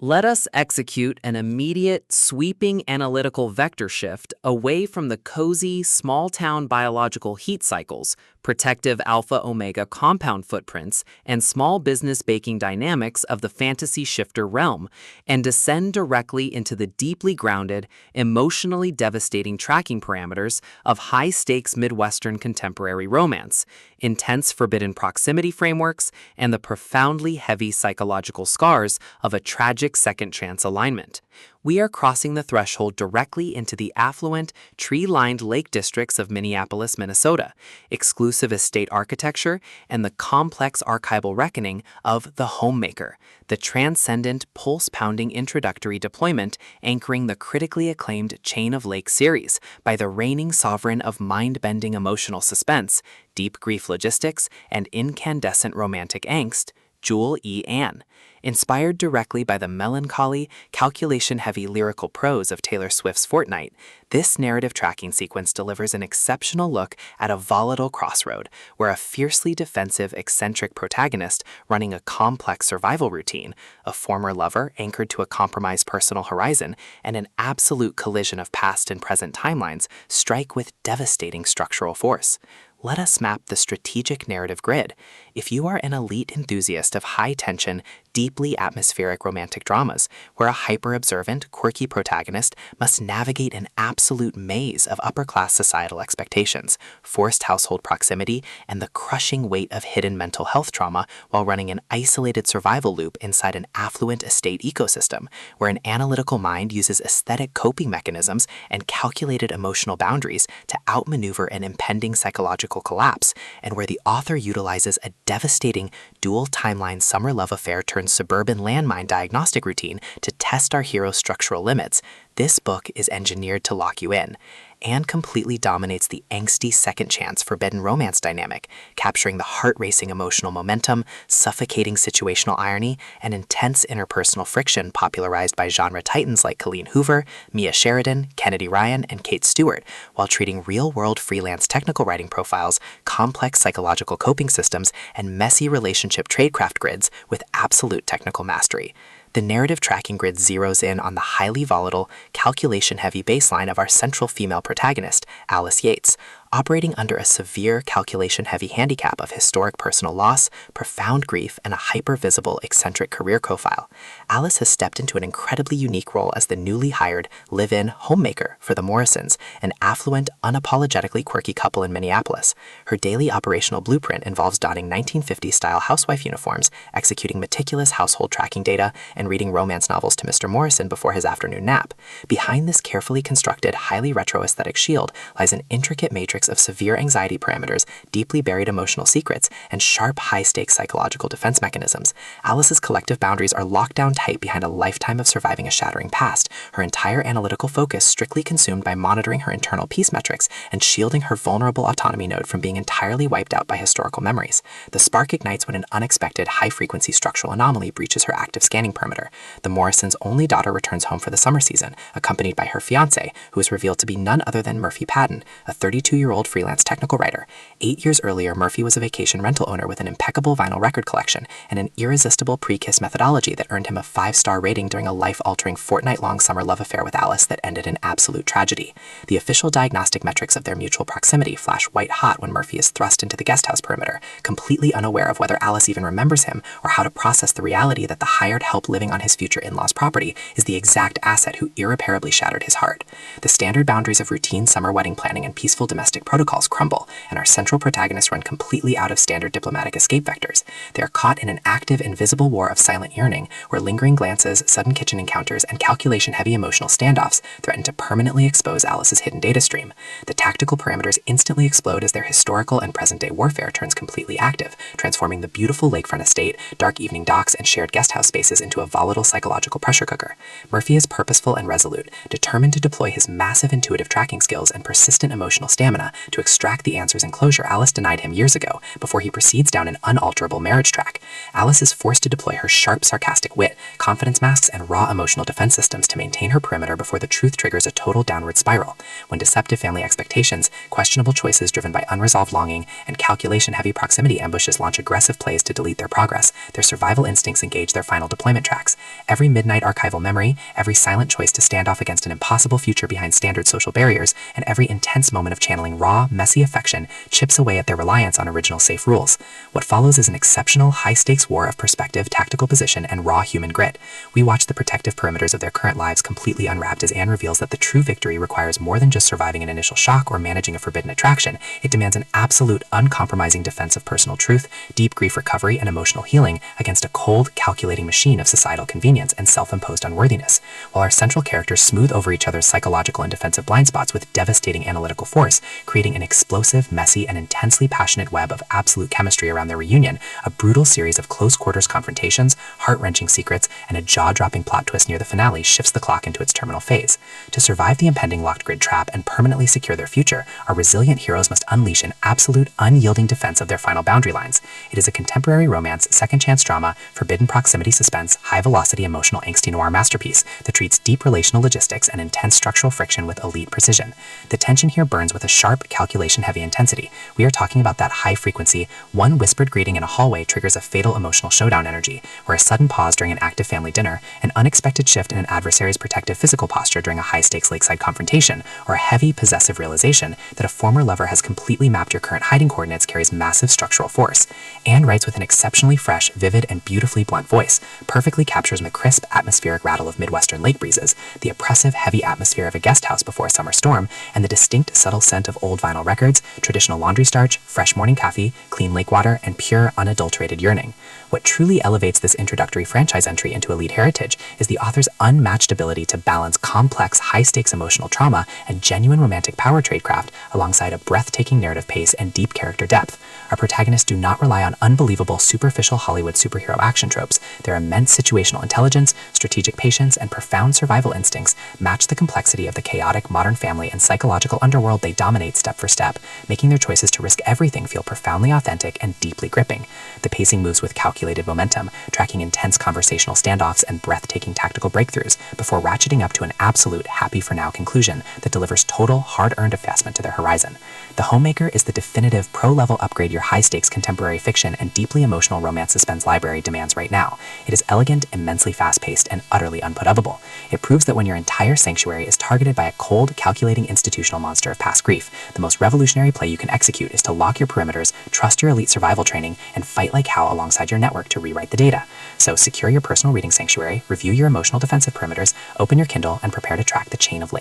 Let us execute an immediate, sweeping analytical vector shift away from the cozy, small-town biological heat cycles, protective alpha-omega compound footprints, and small business baking dynamics of the fantasy shifter realm, and descend directly into the deeply grounded, emotionally devastating tracking parameters of high-stakes Midwestern contemporary romance, intense forbidden proximity frameworks, and the profoundly heavy psychological scars of a tragic second-chance alignment. We are crossing the threshold directly into the affluent, tree-lined lake districts of Minneapolis, Minnesota, exclusive estate architecture, and the complex archival reckoning of the Homemaker, the transcendent, pulse-pounding introductory deployment anchoring the critically acclaimed Chain of Lakes series by the reigning sovereign of mind-bending emotional suspense, deep grief logistics, and incandescent romantic angst, Jewel E. Ann. Inspired directly by the melancholy, calculation-heavy lyrical prose of Taylor Swift's Fortnite, this narrative tracking sequence delivers an exceptional look at a volatile crossroad where a fiercely defensive, eccentric protagonist running a complex survival routine, a former lover anchored to a compromised personal horizon, and an absolute collision of past and present timelines strike with devastating structural force. Let us map the strategic narrative grid. If you are an elite enthusiast of high-tension, deeply atmospheric romantic dramas, where a hyper-observant, quirky protagonist must navigate an absolute maze of upper-class societal expectations, forced household proximity, and the crushing weight of hidden mental health trauma while running an isolated survival loop inside an affluent estate ecosystem, where an analytical mind uses aesthetic coping mechanisms and calculated emotional boundaries to outmaneuver an impending psychological collapse, and where the author utilizes a devastating dual timeline summer love affair turned suburban landmine diagnostic routine to test our hero's structural limits, this book is engineered to lock you in. Anne completely dominates the angsty second-chance forbidden romance dynamic, capturing the heart-racing emotional momentum, suffocating situational irony, and intense interpersonal friction popularized by genre titans like Colleen Hoover, Mia Sheridan, Kennedy Ryan, and Kate Stewart, while treating real-world freelance technical writing profiles, complex psychological coping systems, and messy relationship tradecraft grids with absolute technical mastery. The narrative tracking grid zeroes in on the highly volatile, calculation-heavy baseline of our central female protagonist, Alice Yates, operating under a severe calculation-heavy handicap of historic personal loss, profound grief, and a hyper-visible, eccentric career profile. Alice has stepped into an incredibly unique role as the newly hired live-in homemaker for the Morrisons, an affluent, unapologetically quirky couple in Minneapolis. Her daily operational blueprint involves donning 1950s-style housewife uniforms, executing meticulous household tracking data, and reading romance novels to Mr. Morrison before his afternoon nap. Behind this carefully constructed, highly retro-aesthetic shield lies an intricate matrix of severe anxiety parameters, deeply buried emotional secrets, and sharp, high-stakes psychological defense mechanisms. Alice's collective boundaries are locked down tight behind a lifetime of surviving a shattering past, her entire analytical focus strictly consumed by monitoring her internal peace metrics and shielding her vulnerable autonomy node from being entirely wiped out by historical memories. The spark ignites when an unexpected, high-frequency structural anomaly breaches her active scanning perimeter. The Morrisons' only daughter returns home for the summer season, accompanied by her fiancé, who is revealed to be none other than Murphy Patton, a 32-year-old freelance technical writer. 8 years earlier, Murphy was a vacation rental owner with an impeccable vinyl record collection and an irresistible pre-kiss methodology that earned him a 5-star rating during a life-altering fortnight-long summer love affair with Alice that ended in absolute tragedy. The official diagnostic metrics of their mutual proximity flash white-hot when Murphy is thrust into the guesthouse perimeter, completely unaware of whether Alice even remembers him or how to process the reality that the hired help living on his future in-laws' property is the exact asset who irreparably shattered his heart. The standard boundaries of routine summer wedding planning and peaceful domestic protocols crumble, and our central protagonists run completely out of standard diplomatic escape vectors. They are caught in an active, invisible war of silent yearning, where lingering glances, sudden kitchen encounters, and calculation-heavy emotional standoffs threaten to permanently expose Alice's hidden data stream. The tactical parameters instantly explode as their historical and present-day warfare turns completely active, transforming the beautiful lakefront estate, dark evening docks, and shared guesthouse spaces into a volatile psychological pressure cooker. Murphy is purposeful and resolute, determined to deploy his massive intuitive tracking skills and persistent emotional stamina drama to extract the answers and closure Alice denied him years ago before he proceeds down an unalterable marriage track. Alice is forced to deploy her sharp, sarcastic wit, confidence masks, and raw emotional defense systems to maintain her perimeter before the truth triggers a total downward spiral. When deceptive family expectations, questionable choices driven by unresolved longing, and calculation-heavy proximity ambushes launch aggressive plays to delete their progress, their survival instincts engage their final deployment tracks. Every midnight archival memory, every silent choice to stand off against an impossible future behind standard social barriers, and every intense moment of channeling raw, messy affection chips away at their reliance on original safe rules. What follows is an exceptional, high-stakes war of perspective, tactical position, and raw human grit. We watch the protective perimeters of their current lives completely unwrapped as Anne reveals that the true victory requires more than just surviving an initial shock or managing a forbidden attraction. It demands an absolute, uncompromising defense of personal truth, deep grief recovery, and emotional healing against a cold, calculating machine of societal convenience and self-imposed unworthiness. While our central characters smooth over each other's psychological and defensive blind spots with devastating analytical force, creating an explosive, messy, and intensely passionate web of absolute chemistry around their reunion, a brutal series of close-quarters confrontations, heart-wrenching secrets, and a jaw-dropping plot twist near the finale shifts the clock into its terminal phase. To survive the impending locked grid trap and permanently secure their future, our resilient heroes must unleash an absolute, unyielding defense of their final boundary lines. It is a contemporary romance, second-chance drama, forbidden proximity suspense, high-velocity emotional angsty noir masterpiece that treats deep relational logistics and intense structural friction with elite precision. The tension here burns with a sharp, calculation-heavy intensity. We are talking about that high-frequency, one whispered greeting in a hallway triggers a fatal emotional showdown energy, where a sudden pause during an active family dinner, an unexpected shift in an adversary's protective physical posture during a high-stakes lakeside confrontation, or a heavy, possessive realization that a former lover has completely mapped your current hiding coordinates carries massive structural force. Anne writes with an exceptionally fresh, vivid, and beautifully blunt voice, perfectly captures the crisp, atmospheric rattle of Midwestern lake breezes, the oppressive, heavy atmosphere of a guest house before a summer storm, and the distinct, subtle scent of old vinyl records, traditional laundry starch, fresh morning coffee, clean lake water, and pure, unadulterated yearning. What truly elevates this introductory franchise entry into elite heritage is the author's unmatched ability to balance complex, high-stakes emotional trauma and genuine romantic power tradecraft alongside a breathtaking narrative pace and deep character depth. Our protagonists do not rely on unbelievable, superficial Hollywood superhero action tropes. Their immense situational intelligence, strategic patience, and profound survival instincts match the complexity of the chaotic modern family and psychological underworld they dominate step for step, making their choices to risk everything feel profoundly authentic and deeply gripping. The pacing moves with calculated momentum, tracking intense conversational standoffs and breathtaking tactical breakthroughs before ratcheting up to an absolute happy-for-now conclusion that delivers total, hard-earned investment to their horizon. The Homemaker is the definitive pro-level upgrade your high-stakes contemporary fiction and deeply emotional romance suspense library demands right now. It is elegant, immensely fast-paced, and utterly unput-upable. It proves that when your entire sanctuary is targeted by a cold, calculating institutional monster of past grief, the most revolutionary play you can execute is to lock your perimeters, trust your elite survival training, and fight like hell alongside your network to rewrite the data. So secure your personal reading sanctuary, review your emotional defensive perimeters, open your Kindle, and prepare to track the chain of lake.